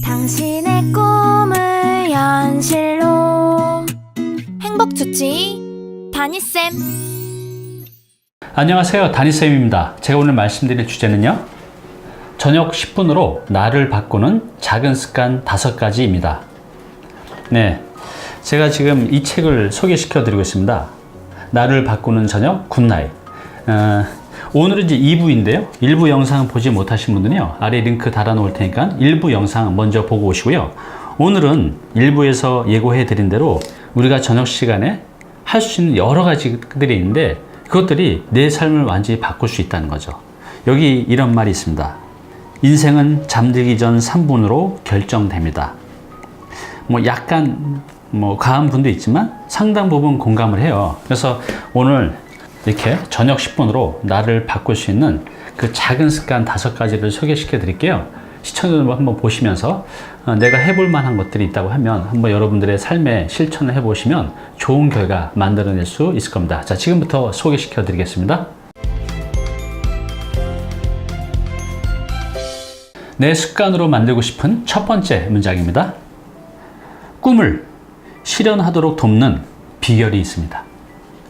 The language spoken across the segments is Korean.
당신의 꿈을 현실로 행복주치 다니쌤. 안녕하세요, 다니쌤입니다. 제가 오늘 말씀드릴 주제는요, 저녁 10분으로 나를 바꾸는 작은 습관 5가지입니다. 네, 제가 지금 이 책을 소개시켜 드리고 있습니다. 나를 바꾸는 저녁 굿나잇. 오늘은 이제 2부인데요. 1부 영상 보지 못하신 분들은요, 아래 링크 달아 놓을 테니까 1부 영상 먼저 보고 오시고요. 오늘은 1부에서 예고해 드린 대로 우리가 저녁 시간에 할 수 있는 여러 가지들이 있는데, 그것들이 내 삶을 완전히 바꿀 수 있다는 거죠. 여기 이런 말이 있습니다. 인생은 잠들기 전 3분으로 결정됩니다. 약간 과한 분도 있지만 상당 부분 공감을 해요. 그래서 오늘 이렇게 저녁 10분으로 나를 바꿀 수 있는 그 작은 습관 5가지를 소개시켜 드릴게요. 시청자들 한번 보시면서 내가 해볼 만한 것들이 있다고 하면 한번 여러분들의 삶에 실천을 해보시면 좋은 결과 만들어낼 수 있을 겁니다. 자, 지금부터 소개시켜 드리겠습니다. 내 습관으로 만들고 싶은 첫 번째 문장입니다. 꿈을 실현하도록 돕는 비결이 있습니다.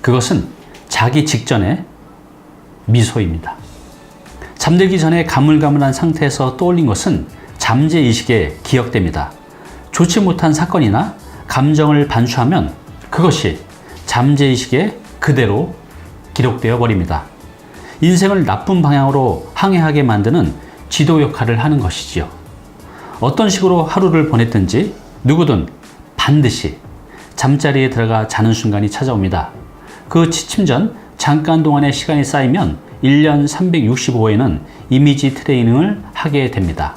그것은 자기 직전의 미소입니다. 잠들기 전에 가물가물한 상태에서 떠올린 것은 잠재의식에 기억됩니다. 좋지 못한 사건이나 감정을 반추하면 그것이 잠재의식에 그대로 기록되어 버립니다. 인생을 나쁜 방향으로 항해하게 만드는 지도 역할을 하는 것이지요. 어떤 식으로 하루를 보냈든지 누구든 반드시 잠자리에 들어가 자는 순간이 찾아옵니다. 그 취침 전 잠깐 동안의 시간이 쌓이면 1년 365회는 이미지 트레이닝을 하게 됩니다.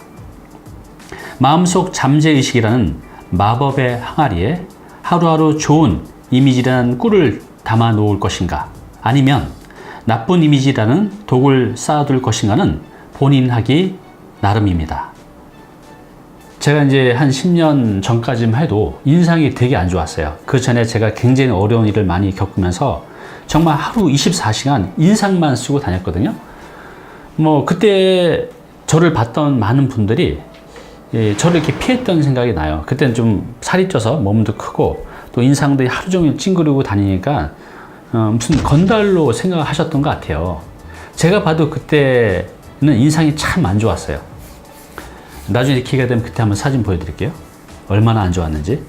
마음속 잠재의식이라는 마법의 항아리에 하루하루 좋은 이미지라는 꿀을 담아 놓을 것인가, 아니면 나쁜 이미지라는 독을 쌓아둘 것인가는 본인 하기 나름입니다. 제가 이제 한 10년 전까지만 해도 인상이 되게 안 좋았어요. 그 전에 제가 굉장히 어려운 일을 많이 겪으면서 정말 하루 24시간 인상만 쓰고 다녔거든요. 그때 저를 봤던 많은 분들이 저를 이렇게 피했던 생각이 나요. 그때는 좀 살이 쪄서 몸도 크고 또 인상도 하루 종일 찡그리고 다니니까 무슨 건달로 생각하셨던 것 같아요. 제가 봐도 그때는 인상이 참 안 좋았어요. 나중에 기회가 되면 그때 한번 사진 보여드릴게요. 얼마나 안 좋았는지.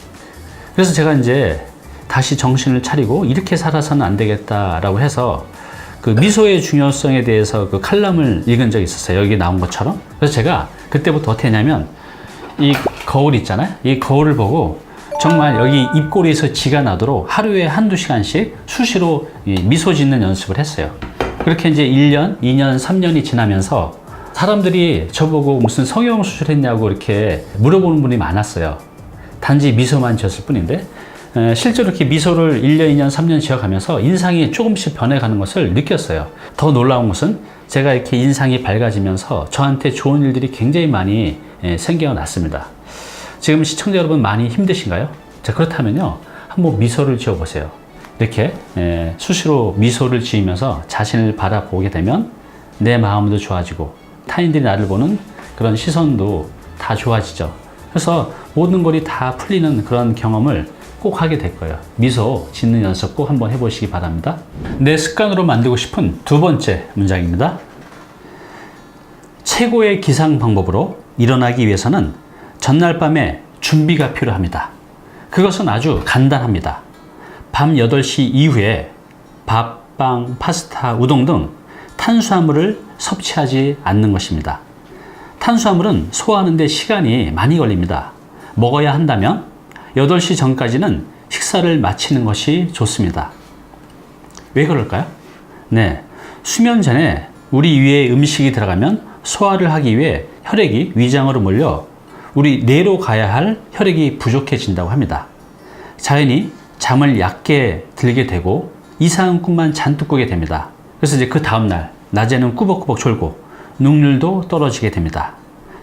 그래서 제가 이제 다시 정신을 차리고 이렇게 살아서는 안 되겠다라고 해서 그 미소의 중요성에 대해서 그 칼럼을 읽은 적이 있었어요. 여기 나온 것처럼. 그래서 제가 그때부터 어떻게 했냐면, 이 거울 있잖아요. 이 거울을 보고 정말 여기 입꼬리에서 지가 나도록 하루에 한두 시간씩 수시로 미소 짓는 연습을 했어요. 그렇게 이제 1년, 2년, 3년이 지나면서 사람들이 저보고 무슨 성형 수술했냐고 이렇게 물어보는 분이 많았어요. 단지 미소만 지었을 뿐인데, 실제로 이렇게 미소를 1년, 2년, 3년 지어가면서 인상이 조금씩 변해가는 것을 느꼈어요. 더 놀라운 것은 제가 이렇게 인상이 밝아지면서 저한테 좋은 일들이 굉장히 많이 생겨났습니다. 지금 시청자 여러분 많이 힘드신가요? 자, 그렇다면요, 한번 미소를 지어보세요. 이렇게 수시로 미소를 지으면서 자신을 바라보게 되면 내 마음도 좋아지고 타인들이 나를 보는 그런 시선도 다 좋아지죠. 그래서 모든 것이 다 풀리는 그런 경험을 꼭 하게 될 거예요. 미소 짓는 연습 꼭 한번 해보시기 바랍니다. 내 습관으로 만들고 싶은 두 번째 문장입니다. 최고의 기상 방법으로 일어나기 위해서는 전날 밤에 준비가 필요합니다. 그것은 아주 간단합니다. 밤 8시 이후에 밥, 빵, 파스타, 우동 등 탄수화물을 섭취하지 않는 것입니다. 탄수화물은 소화하는 데 시간이 많이 걸립니다. 먹어야 한다면 8시 전까지는 식사를 마치는 것이 좋습니다. 왜 그럴까요? 네, 수면 전에 우리 위에 음식이 들어가면 소화를 하기 위해 혈액이 위장으로 몰려 우리 뇌로 가야 할 혈액이 부족해진다고 합니다. 자연히 잠을 얕게 들게 되고 이상한 꿈만 잔뜩 꾸게 됩니다. 그래서 이제 그 다음날 낮에는 꾸벅꾸벅 졸고 능률도 떨어지게 됩니다.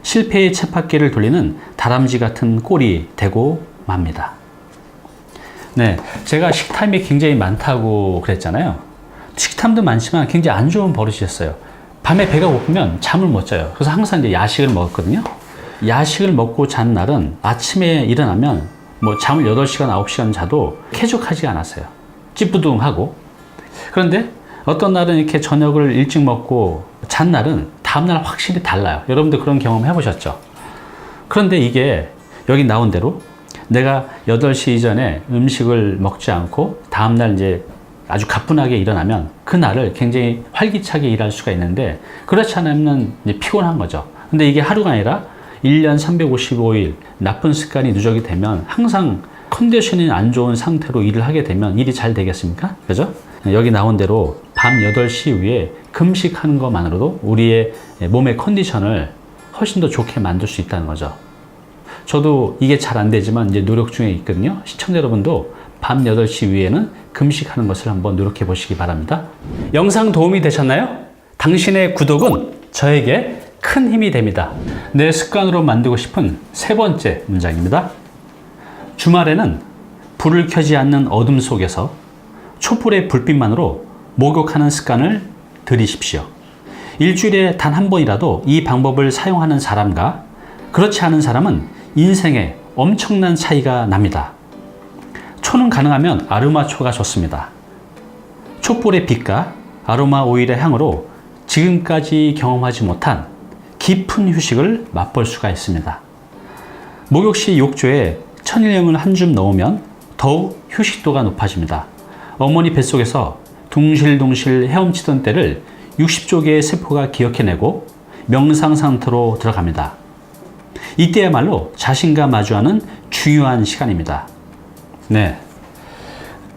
실패의 쳇바퀴를 돌리는 다람쥐 같은 꼴이 되고 맙니다. 네, 제가 식탐이 굉장히 많다고 그랬잖아요. 식탐도 많지만 굉장히 안 좋은 버릇이었어요. 밤에 배가 고프면 잠을 못 자요. 그래서 항상 이제 야식을 먹었거든요. 야식을 먹고 잔 날은 아침에 일어나면 뭐 잠을 8시간, 9시간 자도 쾌적하지 않았어요. 찌뿌둥하고. 그런데 어떤 날은 이렇게 저녁을 일찍 먹고 잔 날은 다음날 확실히 달라요. 여러분들 그런 경험 해보셨죠? 그런데 이게 여기 나온 대로 내가 8시 이전에 음식을 먹지 않고 다음날 이제 아주 가뿐하게 일어나면 그날을 굉장히 활기차게 일할 수가 있는데, 그렇지 않으면 이제 피곤한 거죠. 근데 이게 하루가 아니라 1년 355일 나쁜 습관이 누적이 되면 항상 컨디션이 안 좋은 상태로 일을 하게 되면 일이 잘 되겠습니까? 그죠? 여기 나온 대로 밤 8시 이후에 금식하는 것만으로도 우리의 몸의 컨디션을 훨씬 더 좋게 만들 수 있다는 거죠. 저도 이게 잘 안 되지만 이제 노력 중에 있거든요. 시청자 여러분도 밤 8시 이후에는 금식하는 것을 한번 노력해 보시기 바랍니다. 영상 도움이 되셨나요? 당신의 구독은 저에게 큰 힘이 됩니다. 내 습관으로 만들고 싶은 3번째 문장입니다. 주말에는 불을 켜지 않는 어둠 속에서 촛불의 불빛만으로 목욕하는 습관을 들이십시오. 일주일에 단 한 번이라도 이 방법을 사용하는 사람과 그렇지 않은 사람은 인생에 엄청난 차이가 납니다. 초는 가능하면 아로마초가 좋습니다. 촛불의 빛과 아로마 오일의 향으로 지금까지 경험하지 못한 깊은 휴식을 맛볼 수가 있습니다. 목욕 시 욕조에 천일염을 한 줌 넣으면 더욱 휴식도가 높아집니다. 어머니 뱃속에서 둥실둥실 헤엄치던 때를 60조 개의 세포가 기억해내고 명상 상태로 들어갑니다. 이때야말로 자신과 마주하는 중요한 시간입니다. 네.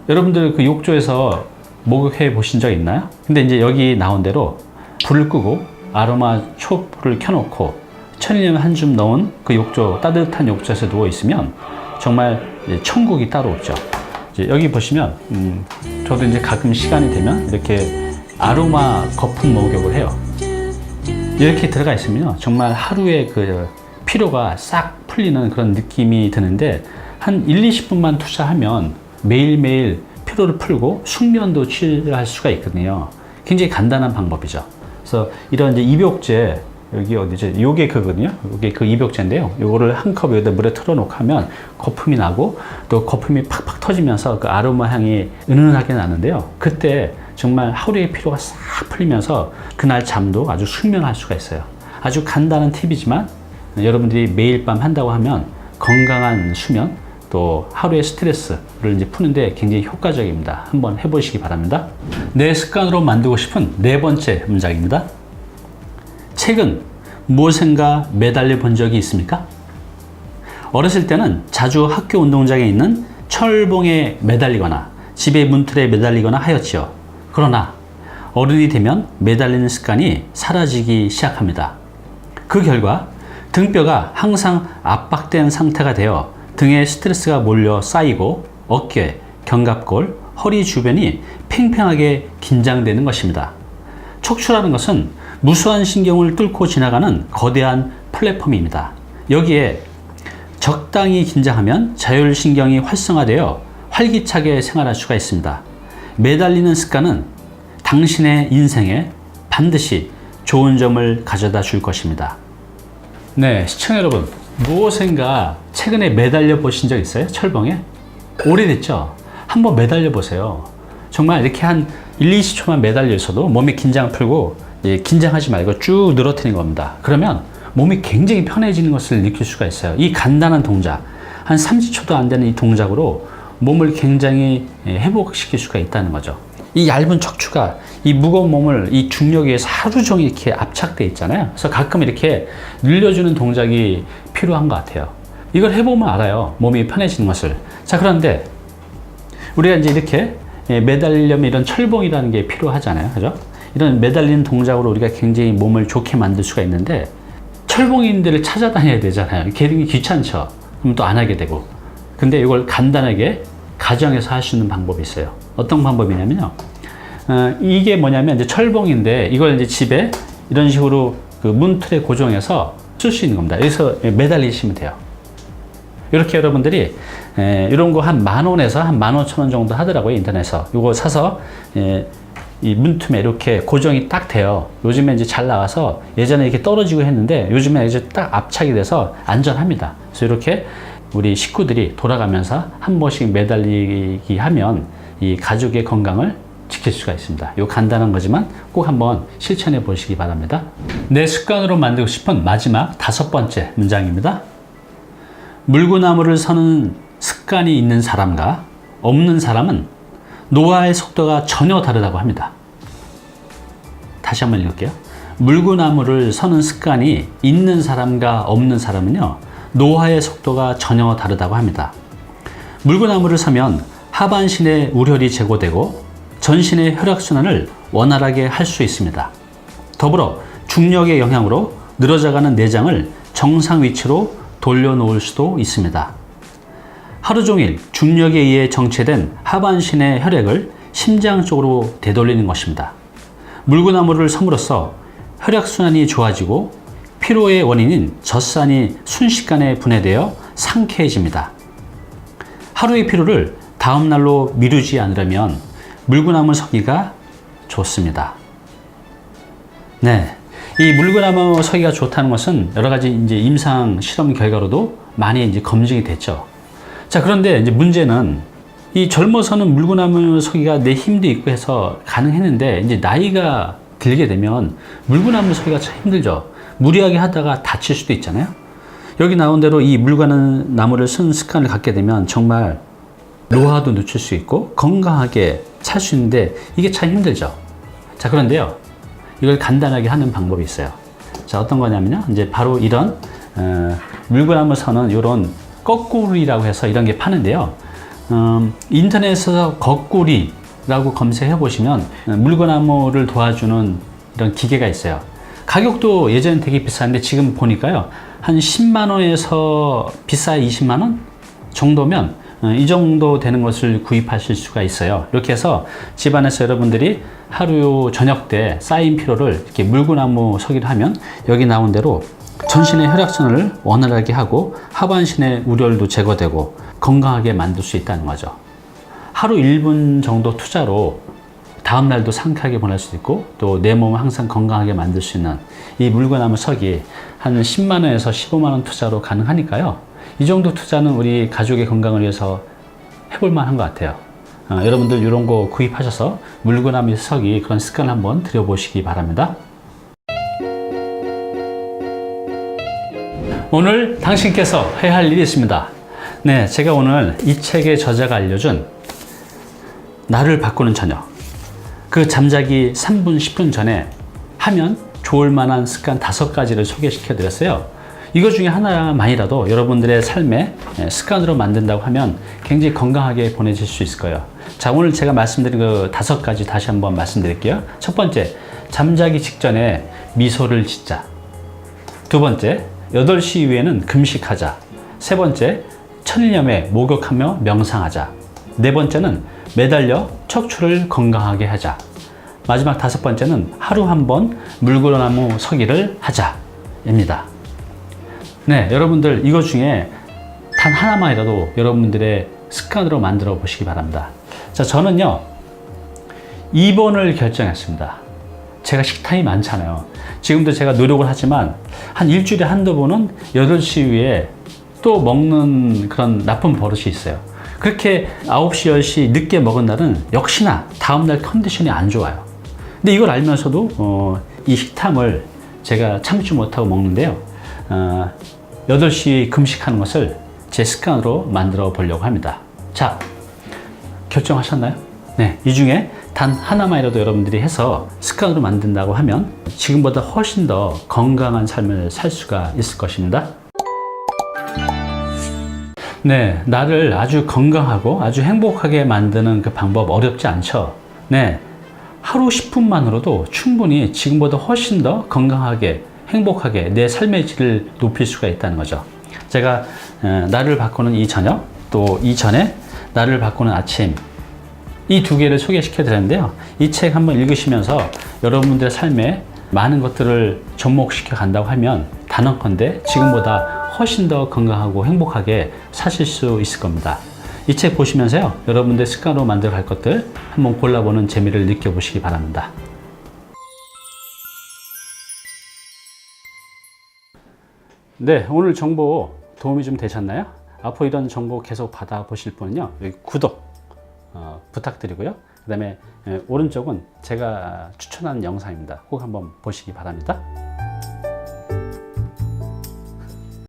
여러분들 그 욕조에서 목욕해 보신 적 있나요? 근데 이제 여기 나온 대로 불을 끄고 아로마 촛불을 켜놓고 천일염 한 줌 넣은 그 욕조, 따뜻한 욕조에서 누워 있으면 정말 천국이 따로 없죠. 이제 여기 보시면 저도 이제 가끔 시간이 되면 이렇게 아로마 거품 목욕을 해요. 이렇게 들어가 있으면 정말 하루의 그 피로가 싹 풀리는 그런 느낌이 드는데, 한 1, 20분만 투자하면 매일매일 피로를 풀고 숙면도 취할 수가 있거든요. 굉장히 간단한 방법이죠. 그래서 이런 이제 입욕제, 여기 어디죠? 요게 그거든요. 요게 그 입욕제인데요. 요거를 한 컵 여기다 물에 틀어놓고 하면 거품이 나고 또 거품이 팍팍 터지면서 그 아로마 향이 은은하게 나는데요. 그때 정말 하루의 피로가 싹 풀리면서 그날 잠도 아주 숙면할 수가 있어요. 아주 간단한 팁이지만 여러분들이 매일 밤 한다고 하면 건강한 수면, 또 하루의 스트레스를 이제 푸는데 굉장히 효과적입니다. 한번 해보시기 바랍니다. 내 습관으로 만들고 싶은 4번째 문장입니다. 최근 무엇인가 매달려 본 적이 있습니까? 어렸을 때는 자주 학교 운동장에 있는 철봉에 매달리거나 집의 문틀에 매달리거나 하였지요. 그러나 어른이 되면 매달리는 습관이 사라지기 시작합니다. 그 결과 등뼈가 항상 압박된 상태가 되어 등에 스트레스가 몰려 쌓이고 어깨, 견갑골, 허리 주변이 팽팽하게 긴장되는 것입니다. 척추라는 것은 무수한 신경을 뚫고 지나가는 거대한 플랫폼입니다. 여기에 적당히 긴장하면 자율신경이 활성화되어 활기차게 생활할 수가 있습니다. 매달리는 습관은 당신의 인생에 반드시 좋은 점을 가져다 줄 것입니다. 네, 시청자 여러분, 무엇인가 최근에 매달려 보신 적 있어요? 철봉에? 오래됐죠? 한번 매달려 보세요. 정말 이렇게 한 1, 20초만 매달려 있어도 몸의 긴장을 풀고, 긴장하지 말고 쭉 늘어뜨리는 겁니다. 그러면 몸이 굉장히 편해지는 것을 느낄 수가 있어요. 이 간단한 동작, 한 30초도 안 되는 이 동작으로 몸을 굉장히 회복시킬 수가 있다는 거죠. 이 얇은 척추가 이 무거운 몸을 이 중력에 의해서 하루 종일 이렇게 압착돼 있잖아요. 그래서 가끔 이렇게 늘려주는 동작이 필요한 것 같아요. 이걸 해보면 알아요. 몸이 편해지는 것을. 자, 그런데 우리가 이제 이렇게 매달리려면 이런 철봉이라는 게 필요하잖아요. 그죠? 이런 매달리는 동작으로 우리가 굉장히 몸을 좋게 만들 수가 있는데, 철봉인들을 찾아다녀야 되잖아요. 굉장히 귀찮죠. 그럼 또 안 하게 되고. 근데 이걸 간단하게 가정에서 할 수 있는 방법이 있어요. 어떤 방법이냐면요. 이게 뭐냐면 이제 철봉인데, 이걸 이제 집에 이런 식으로 그 문틀에 고정해서 쓸 수 있는 겁니다. 여기서 매달리시면 돼요. 이렇게 여러분들이 이런 거 한 10,000원에서 한 15,000원 정도 하더라고요, 인터넷에서. 이거 사서 이 문틈에 이렇게 고정이 딱 돼요. 요즘에 이제 잘 나와서 예전에 이렇게 떨어지고 했는데 요즘에 이제 딱 압착이 돼서 안전합니다. 그래서 이렇게 우리 식구들이 돌아가면서 한 번씩 매달리기 하면 이 가족의 건강을 지킬 수가 있습니다. 요 간단한 거지만 꼭 한번 실천해 보시기 바랍니다. 내 습관으로 만들고 싶은 마지막 5번째 문장입니다. 물구나무를 서는 습관이 있는 사람과 없는 사람은 노화의 속도가 전혀 다르다고 합니다. 다시 한번 읽을게요. 물구나무를 서는 습관이 있는 사람과 없는 사람은요, 노화의 속도가 전혀 다르다고 합니다. 물구나무를 서면 하반신의 우혈이 제고되고 전신의 혈액순환을 원활하게 할 수 있습니다. 더불어 중력의 영향으로 늘어져가는 내장을 정상 위치로 돌려놓을 수도 있습니다. 하루 종일 중력에 의해 정체된 하반신의 혈액을 심장 쪽으로 되돌리는 것입니다. 물구나무를 섬으로써 혈액순환이 좋아지고 피로의 원인인 젖산이 순식간에 분해되어 상쾌해집니다. 하루의 피로를 다음 날로 미루지 않으려면 물구나무 서기가 좋습니다. 네. 이 물구나무 서기가 좋다는 것은 여러 가지 이제 임상 실험 결과로도 많이 이제 검증이 됐죠. 자, 그런데 이제 문제는 이 젊어서는 물구나무 서기가 내 힘도 있고 해서 가능했는데 이제 나이가 들게 되면 물구나무 서기가 참 힘들죠. 무리하게 하다가 다칠 수도 있잖아요. 여기 나온 대로 이 물구나무를 쓰는 습관을 갖게 되면 정말 노화도 늦출 수 있고 건강하게 살 수 있는데 이게 참 힘들죠. 자, 그런데요, 이걸 간단하게 하는 방법이 있어요. 자, 어떤 거냐면요, 이제 바로 이런 물구나무 서는 이런 거꾸리라고 해서 이런 게 파는데요. 인터넷에서 거꾸리라고 검색해 보시면 물구나무를 도와주는 이런 기계가 있어요. 가격도 예전엔 되게 비쌌는데 지금 보니까요, 한 10만 원에서 비싸야 20만 원 정도면 이 정도 되는 것을 구입하실 수가 있어요. 이렇게 해서 집안에서 여러분들이 하루 저녁 때 쌓인 피로를 이렇게 물구나무 서기를 하면 여기 나온 대로 전신의 혈액순환을 원활하게 하고 하반신의 우열도 제거되고 건강하게 만들 수 있다는 거죠. 하루 1분 정도 투자로 다음 날도 상쾌하게 보낼 수 있고 또 내 몸을 항상 건강하게 만들 수 있는 이 물구나무 서기 한 10만 원에서 15만 원 투자로 가능하니까요. 이 정도 투자는 우리 가족의 건강을 위해서 해볼 만한 것 같아요. 여러분들 이런 거 구입하셔서 물구나무 서기 그런 습관을 한번 들여보시기 바랍니다. 오늘 당신께서 해야 할 일이 있습니다. 네, 제가 오늘 이 책의 저자가 알려준 나를 바꾸는 저녁, 그 잠자기 3분, 10분 전에 하면 좋을 만한 습관 5가지를 소개시켜 드렸어요. 이거 중에 하나만이라도 여러분들의 삶의 습관으로 만든다고 하면 굉장히 건강하게 보내실 수 있을 거예요. 자, 오늘 제가 말씀드린 그 5가지 다시 한번 말씀드릴게요. 첫 번째, 잠자기 직전에 미소를 짓자. 두 번째, 8시 이후에는 금식하자. 세 번째, 천일염에 목욕하며 명상하자. 네 번째는 매달려 척추를 건강하게 하자. 마지막 5번째는 하루 한 번 물구나무 서기를 하자입니다. 네, 여러분들 이거 중에 단 하나만이라도 여러분들의 습관으로 만들어 보시기 바랍니다. 자, 저는요 2번을 결정했습니다. 제가 식탐이 많잖아요. 지금도 제가 노력을 하지만 한 일주일에 한두 번은 8시 이후에 또 먹는 그런 나쁜 버릇이 있어요. 그렇게 9시, 10시 늦게 먹은 날은 역시나 다음날 컨디션이 안 좋아요. 근데 이걸 알면서도 이 식탐을 제가 참지 못하고 먹는데요. 8시 금식하는 것을 제 습관으로 만들어 보려고 합니다. 자, 결정하셨나요? 네, 이 중에 단 하나만이라도 여러분들이 해서 습관으로 만든다고 하면 지금보다 훨씬 더 건강한 삶을 살 수가 있을 것입니다. 네, 나를 아주 건강하고 아주 행복하게 만드는 그 방법 어렵지 않죠? 네, 하루 10분만으로도 충분히 지금보다 훨씬 더 건강하게 행복하게 내 삶의 질을 높일 수가 있다는 거죠. 제가 나를 바꾸는 이 저녁, 또 이전에 나를 바꾸는 아침, 이 2개를 소개시켜 드렸는데요. 이 책 한번 읽으시면서 여러분들의 삶에 많은 것들을 접목시켜 간다고 하면 단언컨대 지금보다 훨씬 더 건강하고 행복하게 사실 수 있을 겁니다. 이 책 보시면서요, 여러분들 습관으로 만들어 갈 것들 한번 골라보는 재미를 느껴보시기 바랍니다. 네, 오늘 정보 도움이 좀 되셨나요? 앞으로 이런 정보 계속 받아보실 분은요, 여기 구독 부탁드리고요. 그 다음에 오른쪽은 제가 추천하는 영상입니다. 꼭 한번 보시기 바랍니다.